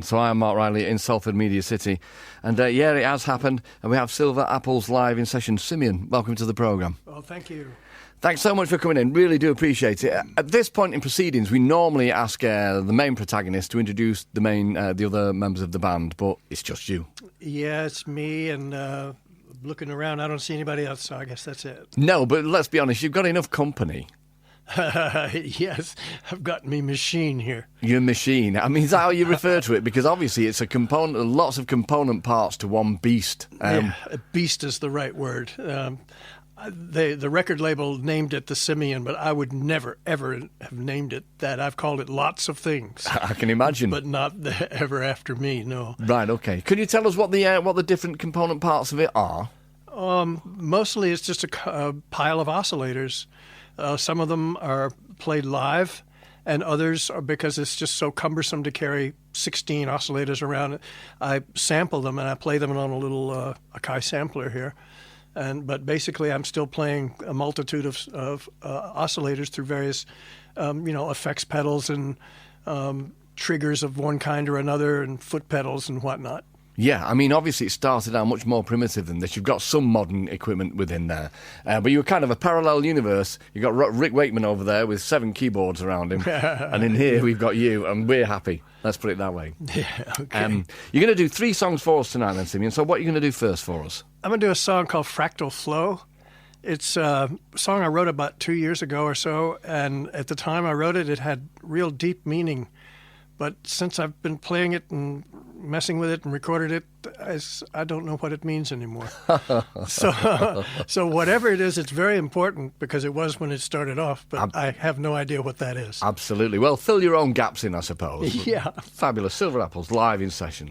So I'm Mark Riley in Salford Media City. And yeah, it has happened. And we have Silver Apples live in session. Simeon, welcome to the programme. Well, thank you. Thanks so much for coming in. Really do appreciate it. At this point in proceedings, we normally ask the main protagonist to introduce the other members of the band, but it's just you. Yeah, it's me, and looking around, I don't see anybody else, so I guess that's it. No, but let's be honest, you've got enough company. Yes, I've got me machine here. Your machine. I mean, is that how you refer to it? Because obviously it's a component, lots of component parts to one beast. Yeah, a beast is the right word. The record label named it the Simeon, but I would never, ever have named it that. I've called it lots of things. I can imagine. But not ever after me, no. Right, okay. Could you tell us what the different component parts of it are? Mostly it's just a pile of oscillators. Some of them are played live, and others are because it's just so cumbersome to carry 16 oscillators around. I sample them, and I play them on a little Akai sampler here. But basically, I'm still playing a multitude of oscillators through various, effects pedals and triggers of one kind or another, and foot pedals and whatnot. Yeah, I mean, obviously it started out much more primitive than this. You've got some modern equipment within there. But you were kind of a parallel universe. You've got Rick Wakeman over there with 7 keyboards around him. And in here we've got you, and we're happy. Let's put it that way. Yeah, okay. You're going to do 3 songs for us tonight then, Simeon. So what are you going to do first for us? I'm going to do a song called Fractal Flow. It's a song I wrote about 2 years ago or so, and at the time I wrote it, it had real deep meaning. But since I've been playing it and messing with it and recorded it, I don't know what it means anymore. So whatever it is, it's very important because it was when it started off, but I have no idea what that is. Absolutely. Well, fill your own gaps in, I suppose. Yeah. Fabulous. Silver Apples live in session.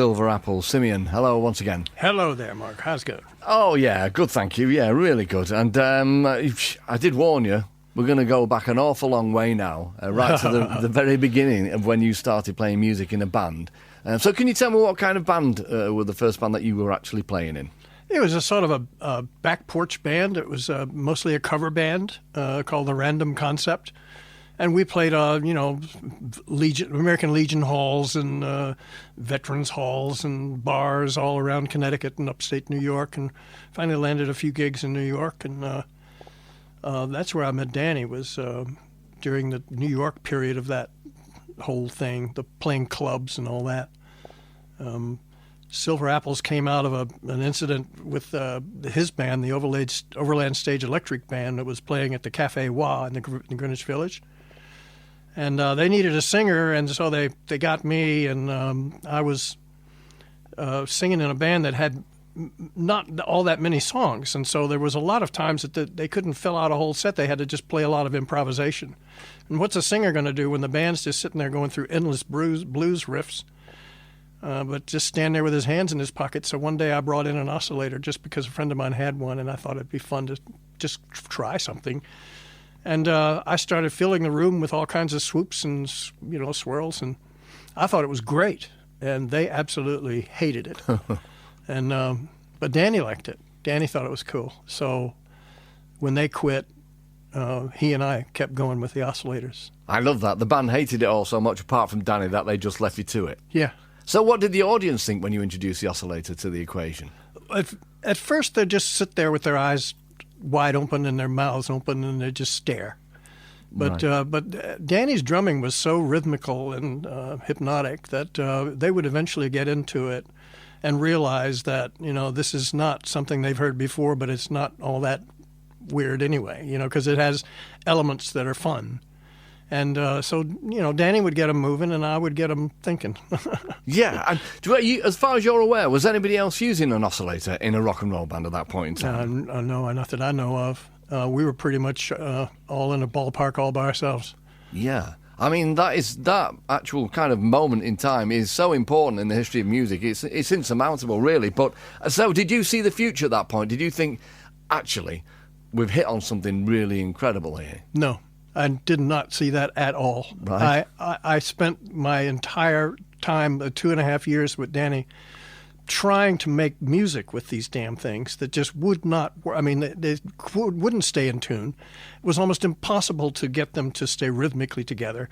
Silver Apple. Simeon, hello once again. Hello there, Mark. How's it going? Oh, yeah, good, thank you. Yeah, really good. And I did warn you, we're going to go back an awful long way now, right to the very beginning of when you started playing music in a band. So can you tell me what kind of band were the first band that you were actually playing in? It was a sort of a back porch band. It was mostly a cover band called the Random Concept. And we played, American Legion halls and veterans halls and bars all around Connecticut and upstate New York, and finally landed a few gigs in New York. And that's where I met Danny, was during the New York period of that whole thing, the playing clubs and all that. Silver Apples came out of an incident with his band, the Overland Stage Electric Band, that was playing at the Café Wa in Greenwich Village. And they needed a singer, and so they got me, and I was singing in a band that had not all that many songs. And so there was a lot of times that they couldn't fill out a whole set. They had to just play a lot of improvisation. And what's a singer going to do when the band's just sitting there going through endless blues riffs? But just stand there with his hands in his pocket. So one day I brought in an oscillator just because a friend of mine had one, and I thought it'd be fun to just try something. And I started filling the room with all kinds of swoops and swirls, and I thought it was great. And they absolutely hated it. But Danny liked it. Danny thought it was cool. So when they quit, he and I kept going with the oscillators. I love that. The band hated it all so much, apart from Danny, that they just left you to it. Yeah. So what did the audience think when you introduced the oscillator to the equation? At first, they'd just sit there with their eyes wide open and their mouths open, and they'd just stare. But Right. but Danny's drumming was so rhythmical and hypnotic that they would eventually get into it and realize that, this is not something they've heard before, but it's not all that weird anyway, because it has elements that are fun. And so, Danny would get them moving, and I would get them thinking. Yeah, and as far as you're aware, was anybody else using an oscillator in a rock and roll band at that point in time? No, not that I know of. We were pretty much all in a ballpark all by ourselves. Yeah. I mean, that actual kind of moment in time is so important in the history of music. It's insurmountable, really. But so did you see the future at that point? Did you think, actually, we've hit on something really incredible here? No. I did not see that at all. Right. I spent my entire time, 2.5 years with Danny, trying to make music with these damn things that just would not work. I mean, they wouldn't stay in tune. It was almost impossible to get them to stay rhythmically together.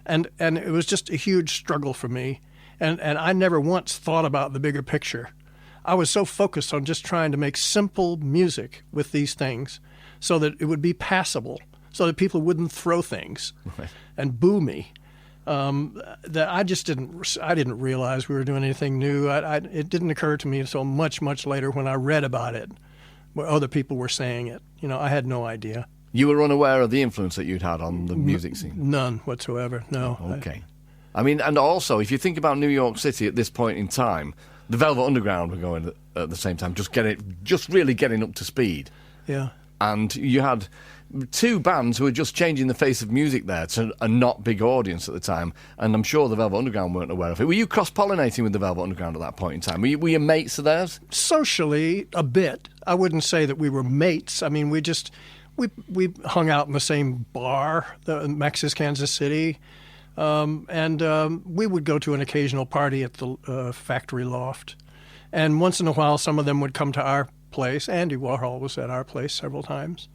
And it was just a huge struggle for me. And I never once thought about the bigger picture. I was so focused on just trying to make simple music with these things so that it would be passable, so that people wouldn't throw things and boo me. That I just didn't realize we were doing anything new. It didn't occur to me until much, much later when I read about it, where other people were saying it. I had no idea. You were unaware of the influence that you'd had on the music scene? None whatsoever, no. Okay. I mean, and also, if you think about New York City at this point in time, the Velvet Underground were going at the same time, just really getting up to speed. Yeah. And you had two bands who were just changing the face of music there to a not big audience at the time, and I'm sure the Velvet Underground weren't aware of it. Were you cross-pollinating with the Velvet Underground at that point in time? Were you mates of theirs? Socially, a bit. I wouldn't say that we were mates. I mean, we hung out in the same bar, the Max's Kansas City, and we would go to an occasional party at the Factory Loft. And once in a while, some of them would come to our place. Andy Warhol was at our place several times.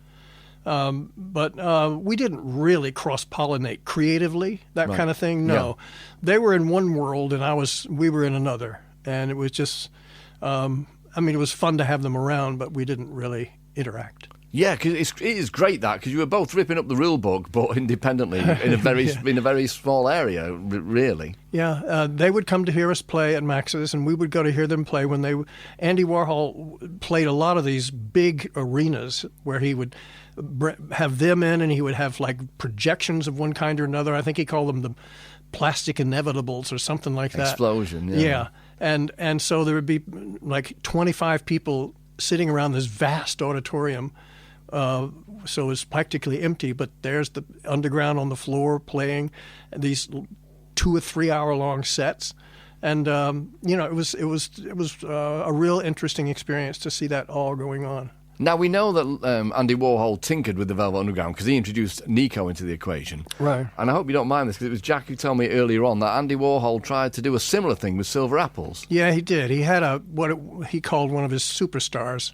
But we didn't really cross-pollinate creatively, that kind of thing. No. Yeah. They were in one world, and we were in another. And it was just, it was fun to have them around, but we didn't really interact. Yeah, because it is great because you were both ripping up the rule book, but independently in a very in a very small area, really. Yeah, they would come to hear us play at Max's, and we would go to hear them play when Andy Warhol played a lot of these big arenas where he would have them in, and he would have like projections of one kind or another. I think he called them the plastic inevitables or something like that. Explosion, yeah. Yeah, and so there would be like 25 people sitting around this vast auditorium. So it's practically empty, but there's the underground on the floor playing these 2 or 3 hour long sets. And it was a real interesting experience to see that all going on. Now, we know that Andy Warhol tinkered with the Velvet Underground because he introduced Nico into the equation. Right. And I hope you don't mind this, because it was Jack who told me earlier on that Andy Warhol tried to do a similar thing with Silver Apples. Yeah, he did. He had he called one of his superstars.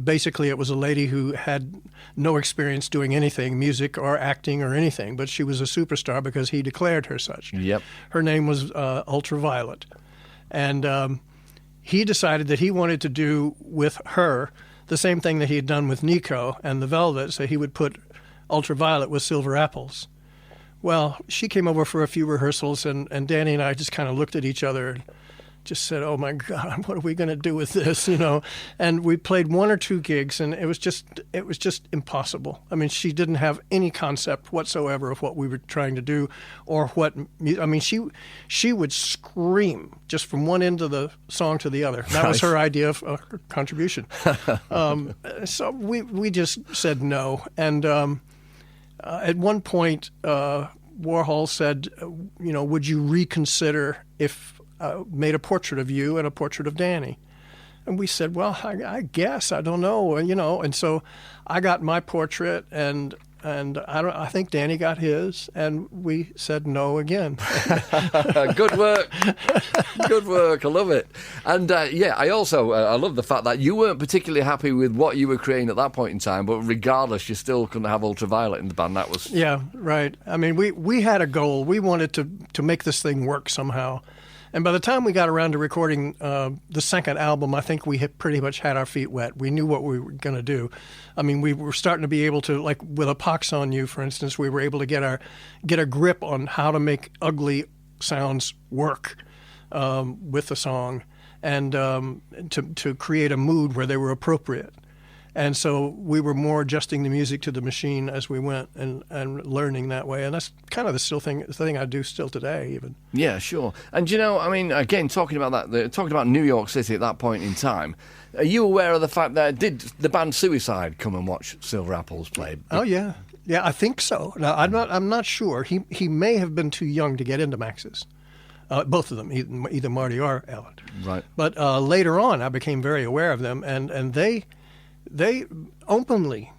Basically, it was a lady who had no experience doing anything, music or acting or anything, but she was a superstar because he declared her such. Yep. Her name was Ultraviolet. And he decided that he wanted to do with her the same thing that he had done with Nico and the Velvet, so he would put Ultraviolet with Silver Apples. Well, she came over for a few rehearsals, and Danny and I just kind of looked at each other and just said, "Oh my God, what are we going to do with this?" And we played one or two gigs, and it was just impossible. I mean, she didn't have any concept whatsoever of what we were trying to do, or what. I mean, she would scream just from one end of the song to the other. That was her idea of her contribution. So we just said no, and at one point, Warhol said, "Would you reconsider if made a portrait of you and a portrait of Danny?" And we said, "Well, I guess, I don't know, And so I got my portrait, and I think Danny got his, and we said no again. Good work. Good work. I love it. And I also I love the fact that you weren't particularly happy with what you were creating at that point in time, but regardless, you still couldn't have Ultraviolet in the band. That was... Yeah, right. I mean, we had a goal. We wanted to make this thing work somehow. And by the time we got around to recording the second album, I think we had pretty much had our feet wet. We knew what we were going to do. I mean, we were starting to be able to, like with A Pox on You, for instance, we were able to get a grip on how to make ugly sounds work with the song, and to create a mood where they were appropriate. And so we were more adjusting the music to the machine as we went, and learning that way. And that's kind of the thing I do still today, even. Yeah, sure. And I mean, again, talking about New York City at that point in time, are you aware of the fact that did the band Suicide come and watch Silver Apples play? Oh yeah, I think so. Now I'm not sure. He may have been too young to get into Max's. Both of them, either Marty or Alan. Right. But later on, I became very aware of them, and they openly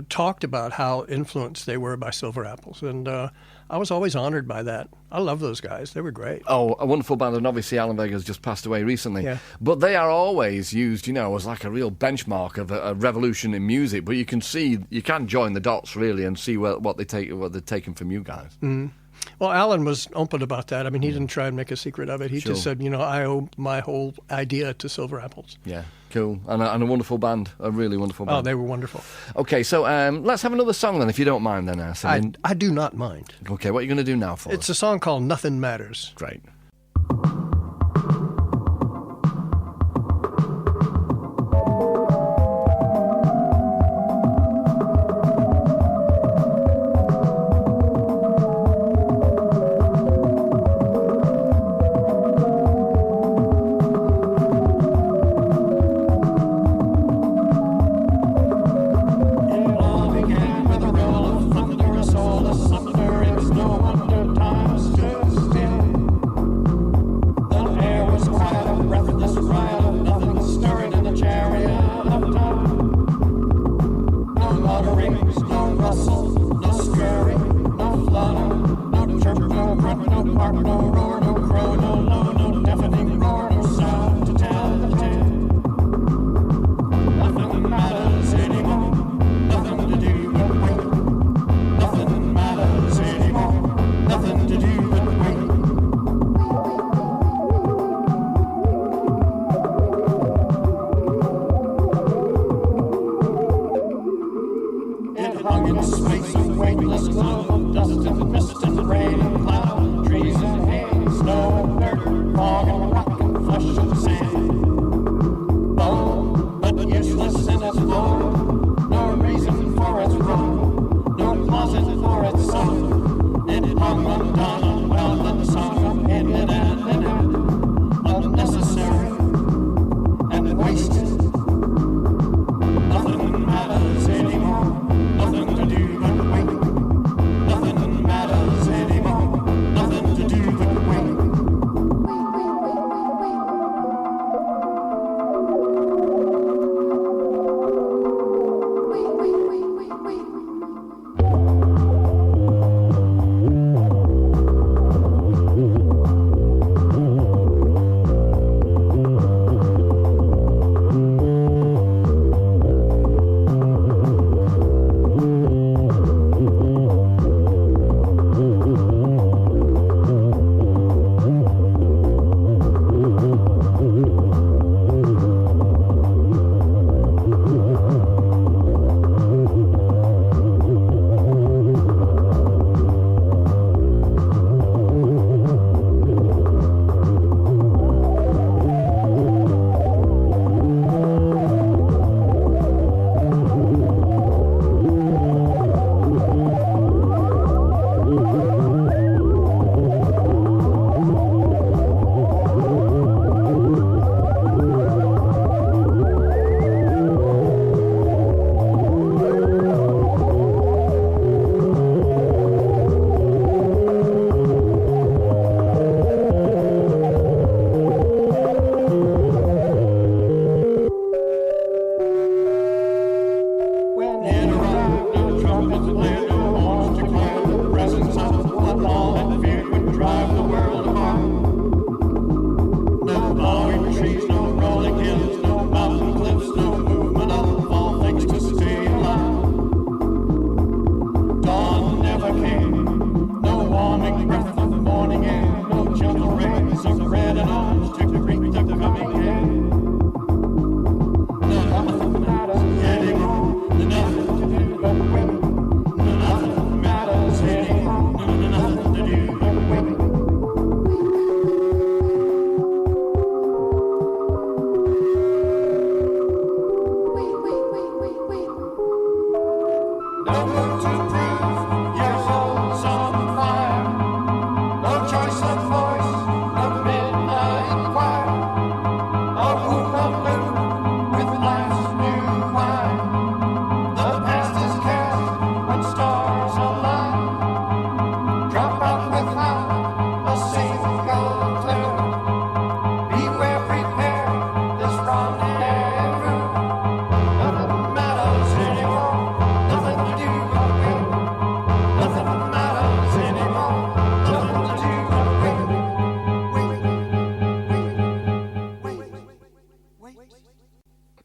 talked about how influenced they were by Silver Apples, and I was always honored by that. I love those guys. They were great. Oh, a wonderful band, and obviously Alan Vega's just passed away recently. Yeah. But they are always used, as like a real benchmark of a revolution in music. But you can join the dots really and see what they're taking from you guys. Mm-hmm. Well, Alan was open about that. I mean, he didn't try and make a secret of it. He just said, I owe my whole idea to Silver Apples. Yeah, cool. And a wonderful band, a really wonderful band. Oh, they were wonderful. Okay, so let's have another song then, if you don't mind then, I do not mind. Okay, what are you going to do now for us? It's a song called Nothing Matters. Great.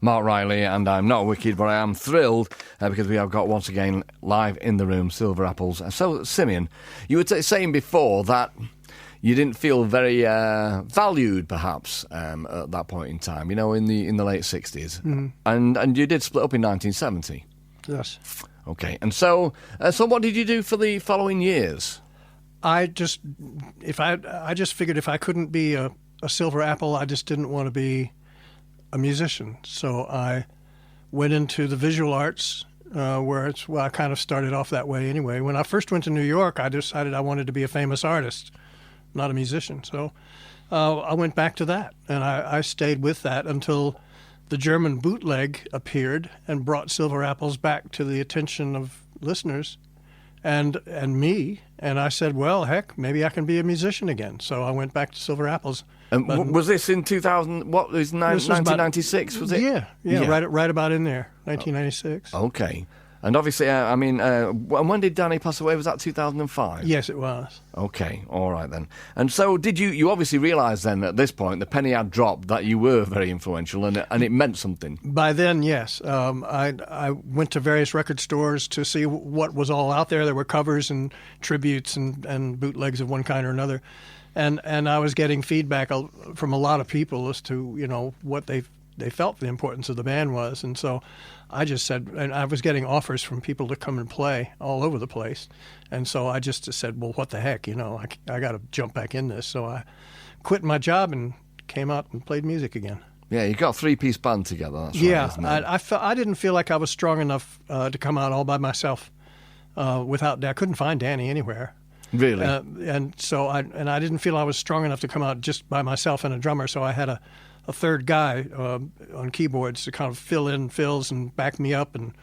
Mark Riley, and I'm not wicked, but I am thrilled because we have got once again live in the room Silver Apples. So, Simeon, you were saying before that you didn't feel very valued, perhaps, at that point in time. You know, in the late '60s, and you did split up in 1970. Yes. Okay, and so what did you do for the following years? I just figured if I couldn't be a Silver Apple, I just didn't want to be a musician. So I went into the visual arts, where I kind of started off that way anyway. When I first went to New York, I decided I wanted to be a famous artist, not a musician. So I went back to that, and I stayed with that until the German bootleg appeared and brought Silver Apples back to the attention of listeners and me. And I said, well, heck, maybe I can be a musician again. So I went back to Silver Apples. Was this in 2000? What was 1996? Was it? Yeah. Right about in there, 1996. Okay. And obviously, when did Danny pass away? Was that 2005? Yes, it was. Okay, all right then. And so did you obviously realise then at this point, the penny had dropped, that you were very influential and it meant something? By then, yes. I went to various record stores to see what was all out there. There were covers and tributes and bootlegs of one kind or another. And I was getting feedback from a lot of people as to, you know, what they felt the importance of the band was. And so I just said, and I was getting offers from people to come and play all over the place. And so I just said, well, what the heck, you know, I got to jump back in this. So I quit my job and came out and played music again. Yeah, you got a three-piece band together. That's yeah, right, I didn't feel like I was strong enough to come out all by myself. I couldn't find Danny anywhere. Really? And so I didn't feel I was strong enough to come out just by myself and a drummer. So I had a third guy on keyboards to kind of fill in fills and back me up and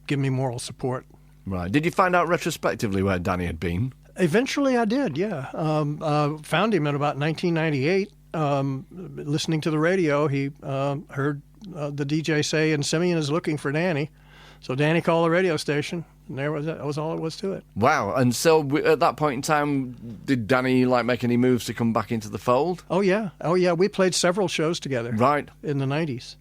give me moral support. Right. Did you find out retrospectively where Danny had been? Eventually I did, yeah. Found him in about 1998. Listening to the radio, he heard the DJ say, and Simeon is looking for Danny. So Danny called the radio station, and that was all it was to it. Wow. And so at that point in time, did Danny make any moves to come back into the fold? Oh yeah. We played several shows together. Right. In the 90s.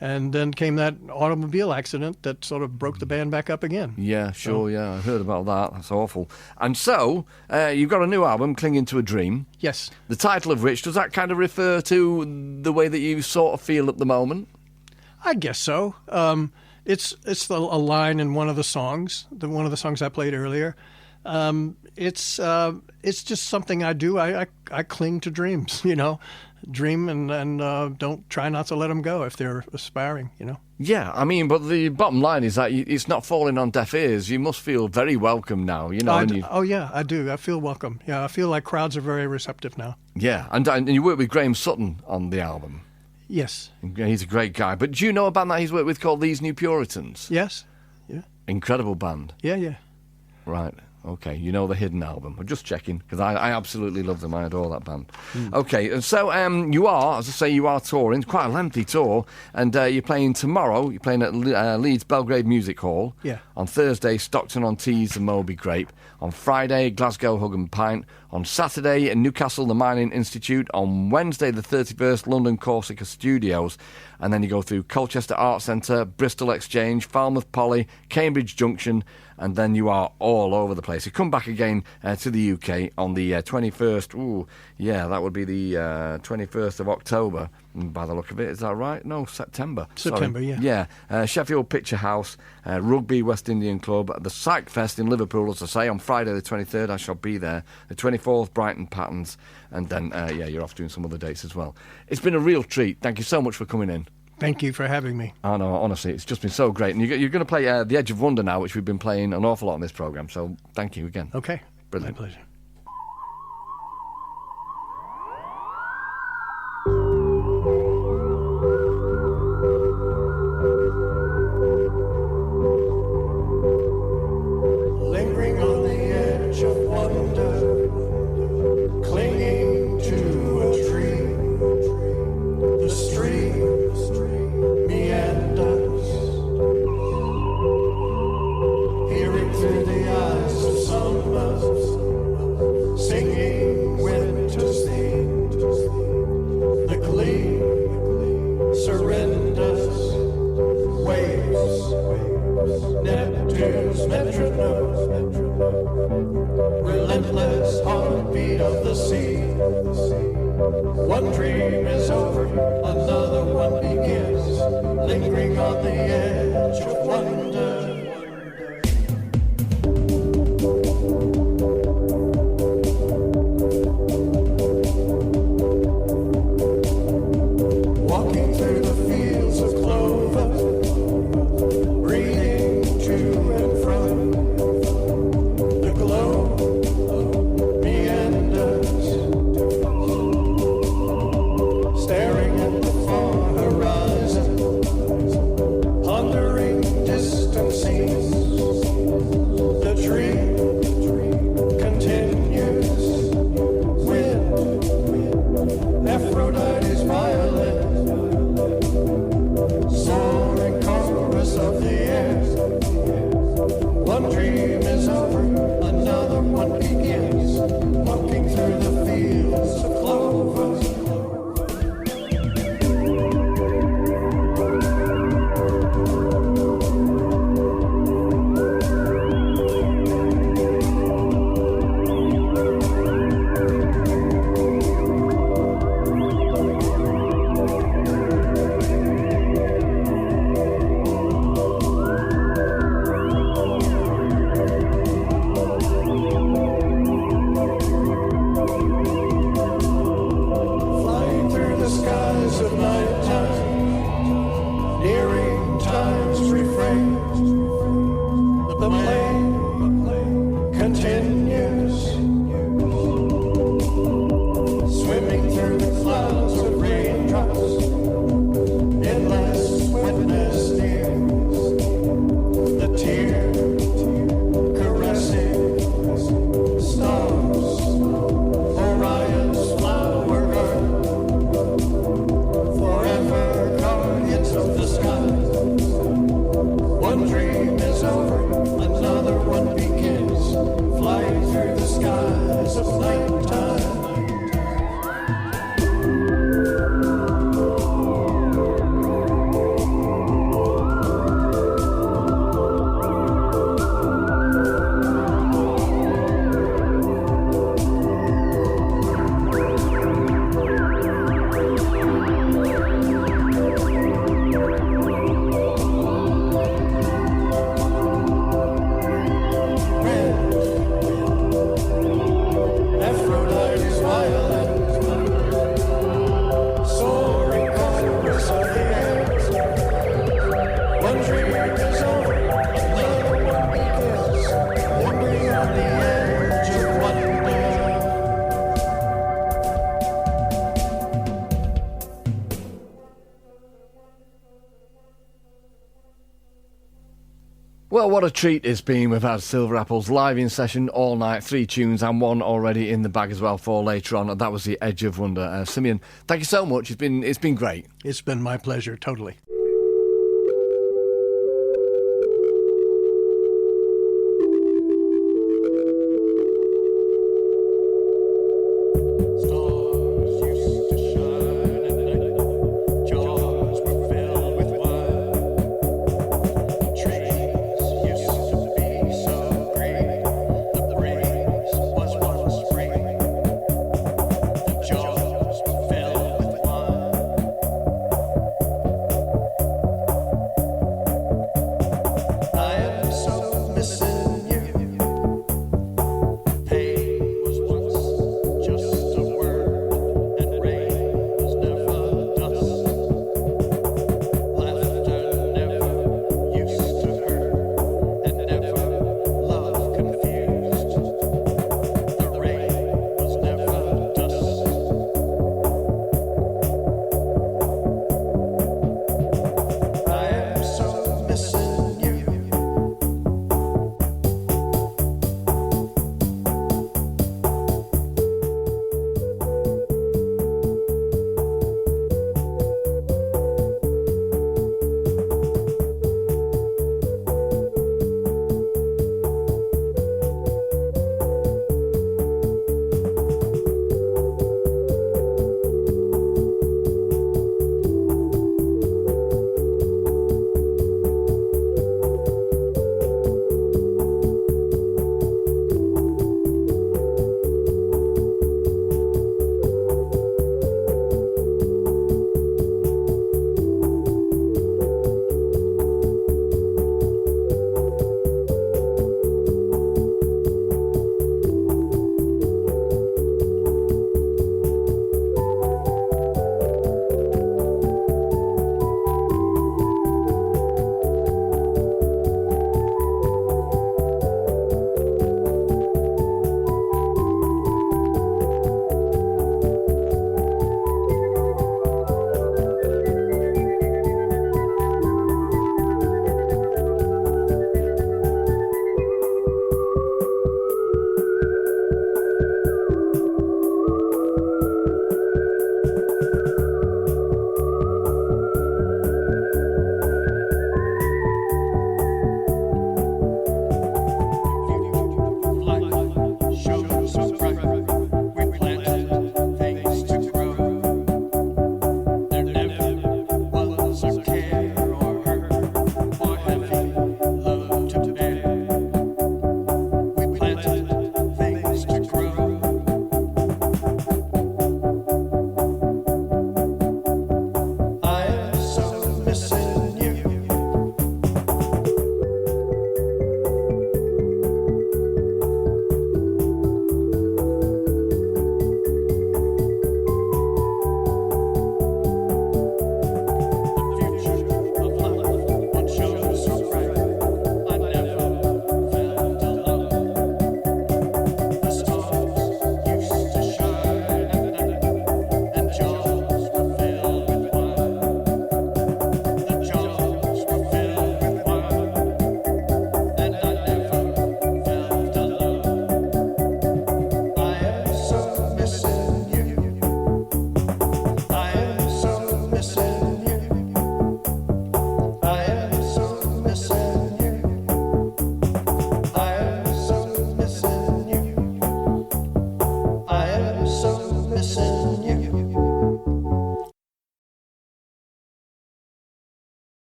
And then came that automobile accident that sort of broke the band back up again. Yeah, sure, yeah. I heard about that. That's awful. And so, you've got a new album, Clinging to a Dream. Yes. The title of which, does that kind of refer to the way that you sort of feel at the moment? I guess so. It's a line in one of the songs, one of the songs I played earlier. It's just something I do. I cling to dreams, you know. Dream and don't try not to let them go if they're aspiring, you know. Yeah, I mean, but the bottom line is that it's not falling on deaf ears. You must feel very welcome now, you know. Oh yeah, I do. I feel welcome. Yeah, I feel like crowds are very receptive now. Yeah, and you work with Graham Sutton on the album. Yes. He's a great guy. But do you know a band that he's worked with called These New Puritans? Yes. Yeah. Incredible band. Yeah. Right. Okay, you know the Hidden album. I'm just checking, because I absolutely love them. I adore that band. Okay, and so you are, as I say, you are touring. It's quite a lengthy tour, and you're playing tomorrow. You're playing at Leeds Belgrade Music Hall. Yeah. On Thursday, Stockton-on-Tees and Moby Grape. On Friday, Glasgow Hug and Pint. On Saturday, Newcastle The Mining Institute. On Wednesday, the 31st, London Corsica Studios. And then you go through Colchester Arts Centre, Bristol Exchange, Falmouth Poly, Cambridge Junction, and then you are all over the place. You come back again to the UK on the 21st. Ooh, yeah, that would be the 21st of October, by the look of it. Is that right? No, September. September, sorry. Yeah. Yeah, Sheffield Picture House, Rugby West Indian Club, the Psych Fest in Liverpool, as I say, on Friday the 23rd. I shall be there. The 24th, Brighton Patterns, and then, you're off doing some other dates as well. It's been a real treat. Thank you so much for coming in. Thank you for having me. I know, honestly, it's just been so great. And you're going to play The Edge of Wonder now, which we've been playing an awful lot on this programme. So thank you again. Okay. Brilliant. My pleasure. Lingering on the edge of wonder, clinging to a dream, the stream meanders, hearing through the eyes of some of us Neptune's metronome, relentless heartbeat of the sea. One dream is over, another one begins, lingering on the edge of wonder. Walking through the fields of clover, breathing to and from, the glow meanders, staring at the far horizon, pondering distant scenes. The tree continues, wind, Aphrodite's violin, soaring chorus of the air. One dream is over, another one begins, walking through the fields of clover. Flying through the skies of nighttime, nearing time's refrain. The plane continues, swimming through the clouds of raindrops. Endless witness nears, the tear caressing stars. Orion's flower garden, forever guardians of the sky. One dream is over, another one begins, flying through the skies of nighttime. Aphrodite's violin, soaring chorus of the air. One dream is over, another one begins, lingering on the edge of wonder. Well, what a treat it's been. We've had Silver Apples live in session all night, 3 tunes and one already in the bag as well for later on. That was The Edge of Wonder. Simeon, thank you so much. It's been great. It's been my pleasure, totally.